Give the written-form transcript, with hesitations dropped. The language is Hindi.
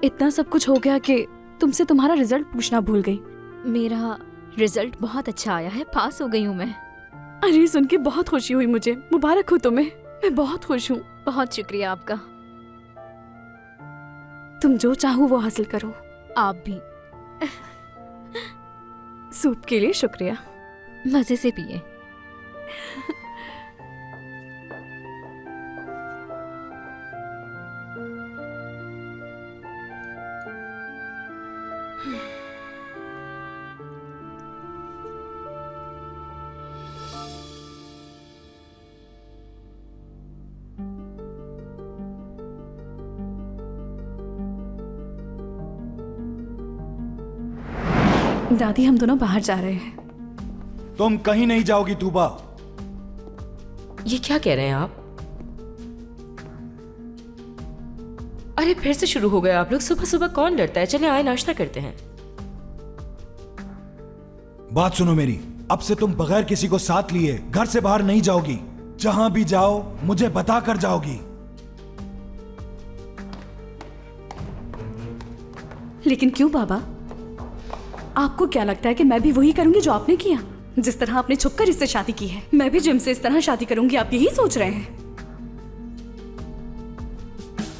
इतना सब कुछ हो गया कि तुमसे तुम्हारा रिजल्ट पूछना भूल गई। मेरा रिजल्ट बहुत अच्छा आया है, पास हो गई हूँ मैं। अरे सुन के बहुत खुशी हुई मुझे, मुबारक हो तुम्हें। मैं बहुत खुश हूँ। बहुत शुक्रिया आपका। तुम जो चाहो वो हासिल करो। आप भी। सूप के लिए शुक्रिया। मजे से पिए। दादी हम दोनों बाहर जा रहे हैं। तुम कहीं नहीं जाओगी तूबा। ये क्या कह रहे हैं आप? अरे फिर से शुरू हो गए आप लोग। सुबह सुबह कौन डरता है? चले आए नाश्ता करते हैं। बात सुनो मेरी, अब से तुम बगैर किसी को साथ लिए घर से बाहर नहीं जाओगी। जहां भी जाओ मुझे बता कर जाओगी। लेकिन क्यों बाबा? आपको क्या लगता है कि मैं भी वही करूंगी जो आपने किया? जिस तरह आपने छुपकर इससे शादी की है, मैं भी जिम से इस तरह शादी करूंगी। आप यही सोच रहे हैं?